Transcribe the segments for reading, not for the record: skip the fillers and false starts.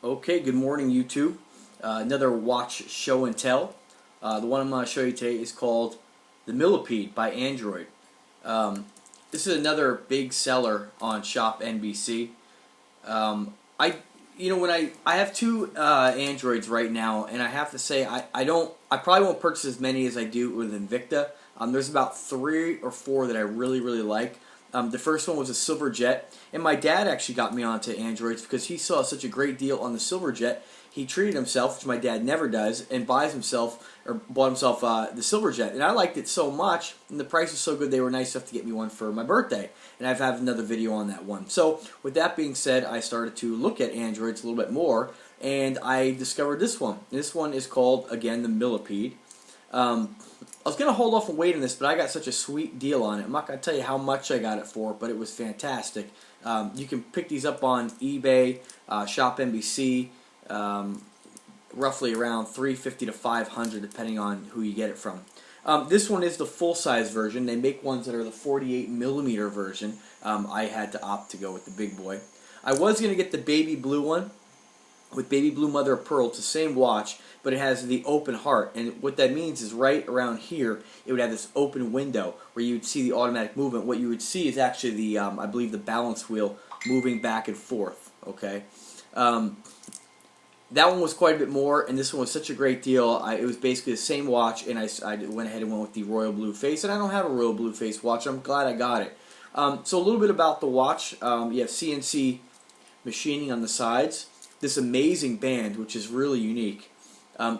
Okay, good morning YouTube. Another watch show and tell. The one I'm going to show you today is called the Millipede by Android. This is another big seller on Shop NBC. I have two Androids right now, and I have to say I probably won't purchase as many as I do with Invicta. There's about 3 or 4 that I really like. The first one was a Silverjet, and my dad actually got me onto Androids because he saw such a great deal on the Silverjet. He treated himself, which my dad never does, and bought himself the Silverjet. And I liked it so much, and the price was so good, they were nice enough to get me one for my birthday. And I've had another video on that one. So with that being said, I started to look at Androids a little bit more, and I discovered this one. This one is called, again, the Millipede. I was going to hold off and wait on this, but I got such a sweet deal on it. I'm not going to tell you how much I got it for, but it was fantastic. You can pick these up on eBay, Shop NBC, roughly around $350 to $500 depending on who you get it from. This one is the full-size version. They make ones that are the 48mm version. I had to opt to go with the big boy. I was going to get the baby blue one with baby blue mother of pearl. It's the same watch, but it has the open heart, and what that means is right around here it would have this open window where you would see the automatic movement. What you would see is actually the I believe the balance wheel moving back and forth. Okay, that one was quite a bit more, and this one was such a great deal. It was basically the same watch, and I went ahead and went with the royal blue face, and I don't have a royal blue face watch. I'm glad I got it. So a little bit about the watch. You have CNC machining on the sides. This amazing band, which is really unique.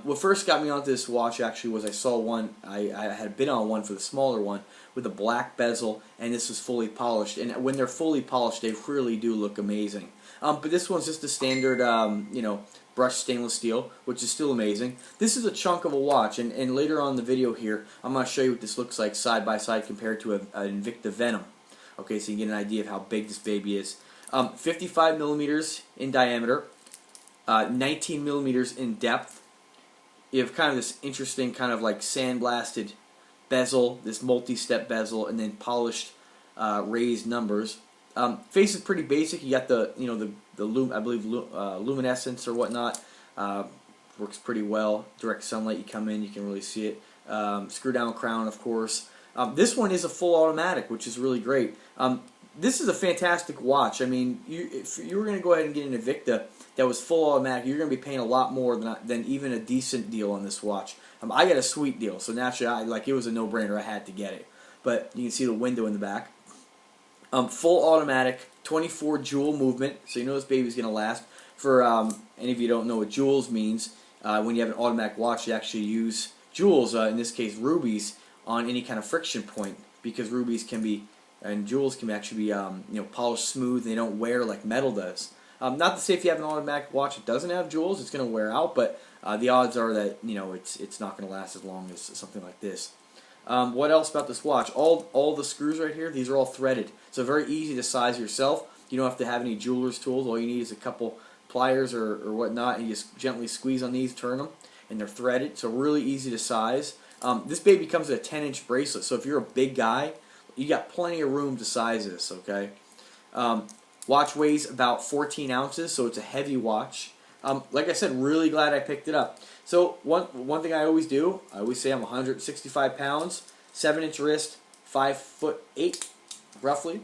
What first got me onto this watch actually was I saw one, I had been on one for the smaller one with a black bezel, and this was fully polished. And when they're fully polished, they really do look amazing. But this one's just a standard, brushed stainless steel, which is still amazing. This is a chunk of a watch, and later on in the video here, I'm going to show you what this looks like side by side compared to an Invicta Venom. Okay, so you can get an idea of how big this baby is. 55mm in diameter. 19 millimeters in depth. You have kind of this interesting kind of like sandblasted bezel, this multi-step bezel, and then polished raised numbers. Face is pretty basic. You got the I believe luminescence or whatnot. Works pretty well. Direct sunlight, you come in, you can really see it. Screw down crown, of course. This one is a full automatic, which is really great. This is a fantastic watch. I mean, if you were going to go ahead and get an Invicta that was full automatic, you're going to be paying a lot more than even a decent deal on this watch. I got a sweet deal, so naturally, it was a no-brainer. I had to get it. But you can see the window in the back. Full automatic, 24 jewel movement, so you know this baby's going to last. For any of you who don't know what jewels means, when you have an automatic watch, you actually use jewels, in this case rubies, on any kind of friction point, because rubies can be and jewels can actually be polished smooth, and they don't wear like metal does. Not to say if you have an automatic watch that doesn't have jewels, it's going to wear out, but the odds are that it's not going to last as long as something like this. What else about this watch? All the screws right here, these are all threaded, so very easy to size yourself. You don't have to have any jeweler's tools. All you need is a couple pliers or whatnot, and you just gently squeeze on these, turn them, and they're threaded, so really easy to size. This baby comes with a 10-inch bracelet, so if you're a big guy, you got plenty of room to size this, okay? Watch weighs about 14 ounces, so it's a heavy watch. Like I said, really glad I picked it up. So one thing I always do, I always say I'm 165 pounds, 7-inch wrist, 5'8", roughly,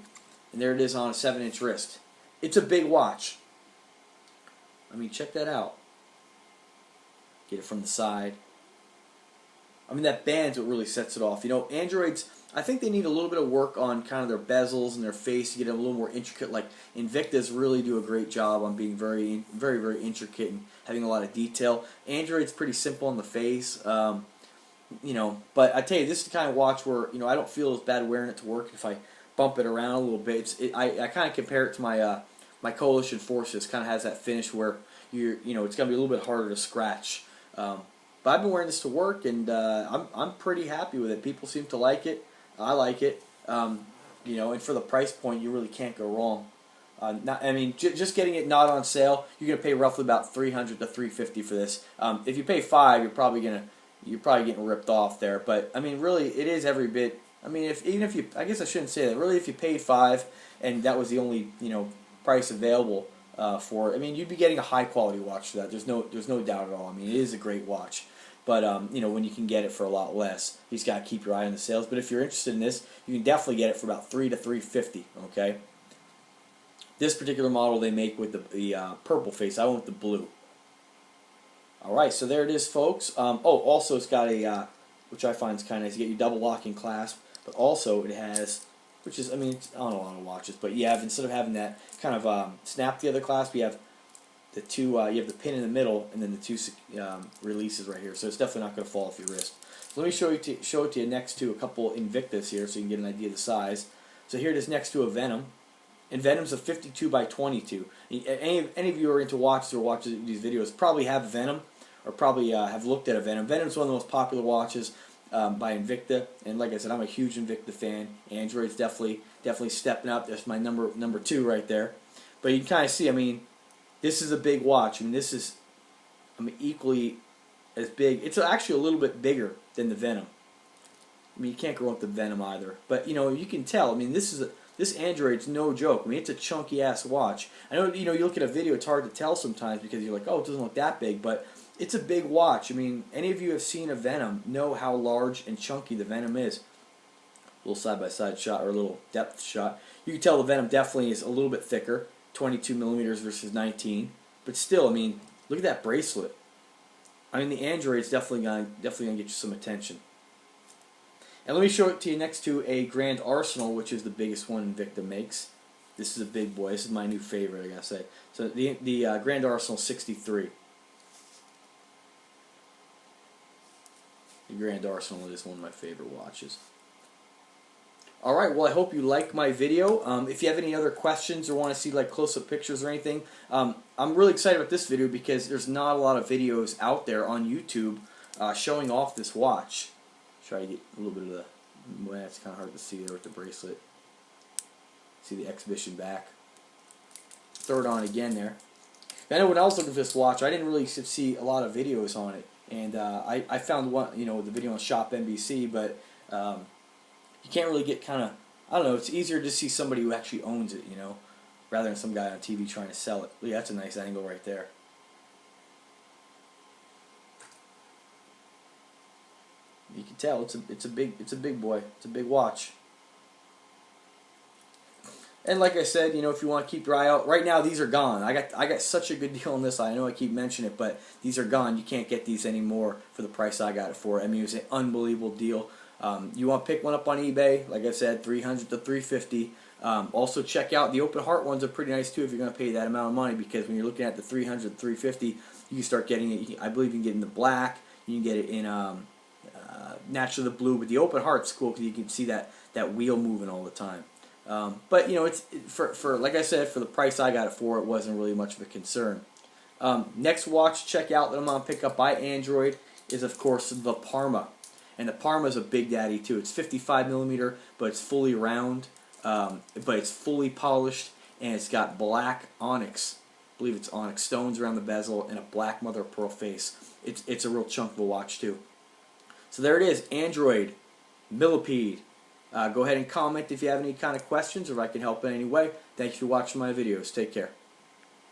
and there it is on a 7-inch wrist. It's a big watch. I mean, check that out. Get it from the side. I mean, that band's what really sets it off. Androids, I think they need a little bit of work on kind of their bezels and their face to get them a little more intricate. Like Invictas really do a great job on being very intricate and having a lot of detail. Android's pretty simple on the face, but I tell you, this is the kind of watch where I don't feel as bad wearing it to work if I bump it around a little bit. I kind of compare it to my my Coalition Forces. Kind of has that finish where it's going to be a little bit harder to scratch. But I've been wearing this to work, and I'm pretty happy with it. People seem to like it. I like it. And for the price point, you really can't go wrong. Just getting it not on sale, you're gonna pay roughly about $300 to $350 for this. If you pay $500, you're probably getting ripped off there. But I mean, really, it is every bit. I mean, I guess I shouldn't say that. Really, if you paid $500 and that was the only price available, for it. I mean, you'd be getting a high quality watch for that. There's no doubt at all. I mean, it is a great watch. But you know, when you can get it for a lot less, you just got to keep your eye on the sales. But if you're interested in this, you can definitely get it for about $300 to $350. Okay. This particular model they make with the purple face. I went with the blue. All right, so there it is, folks. Oh, also it's got a which I find is kind of nice. You get your double locking clasp, but also it has, which is, I mean, it's on a lot of watches, but you have, instead of having that kind of snap the other clasp, you have the two. You have the pin in the middle, and then the two releases right here. So it's definitely not going to fall off your wrist. So let me show it to you next to a couple Invictas here, so you can get an idea of the size. So here it is next to a Venom. And Venom's a 52 by 22. Any of you who are into watches or watch these videos probably have a Venom, or probably have looked at a Venom. Venom's one of the most popular watches by Invicta, and like I said, I'm a huge Invicta fan. Android's definitely stepping up. That's my number 2 right there. But you can kind of see, I mean, this is a big watch. I mean, this is, I mean, equally as big. It's actually a little bit bigger than the Venom. I mean, you can't go with the Venom either. But you know, you can tell. I mean, this Android's no joke. I mean, it's a chunky ass watch. I know, you know, you look at a video, it's hard to tell sometimes because you're like, oh, it doesn't look that big, but it's a big watch. I mean, any of you have seen a Venom know how large and chunky the Venom is. A little side-by-side shot, or a little depth shot. You can tell the Venom definitely is a little bit thicker, 22 millimeters versus 19. But still, I mean, look at that bracelet. I mean, the Android's definitely gonna get you some attention. And let me show it to you next to a Grand Arsenal, which is the biggest one Invicta makes. This is a big boy. This is my new favorite, I gotta say. So the Grand Arsenal 63. The Grand Arsenal is one of my favorite watches. Alright, well, I hope you liked my video. If you have any other questions or want to see like close-up pictures or anything, I'm really excited about this video because there's not a lot of videos out there on YouTube showing off this watch. Try to get a little bit of the, well, it's kind of hard to see there with the bracelet. See the exhibition back. Throw it on again there. I know when I was looking for this watch, I didn't really see a lot of videos on it, and I found one, you know, the video on Shop NBC, but you can't really get kind of, I don't know, it's easier to see somebody who actually owns it, you know, rather than some guy on TV trying to sell it. Look, that's a nice angle right there. You can tell it's a big boy. It's a big watch. And like I said, you know, if you want to keep your eye out, right now these are gone. I got such a good deal on this. I know I keep mentioning it, but these are gone. You can't get these anymore for the price I got it for. I mean, it was an unbelievable deal. You want to pick one up on eBay? Like I said, $300 to $350. Also check out the open heart ones are pretty nice too if you're going to pay that amount of money, because when you're looking at the $300 to $350, you can start getting it. I believe you can get it in the black. You can get it in naturally the blue, but the open heart's cool because you can see that wheel moving all the time. But you know, it's for like I said, for the price I got it for, it wasn't really much of a concern. Next watch check out that I'm gonna pick up by Android is of course the Parma, and the Parma is a big daddy too. It's 55 millimeter, but it's fully round, but it's fully polished, and it's got black onyx. I believe it's onyx stones around the bezel and a black mother of pearl face. It's a real chunk of a watch too. So there it is, Android Millipede. Go ahead and comment if you have any kind of questions or if I can help in any way. Thank you for watching my videos. Take care.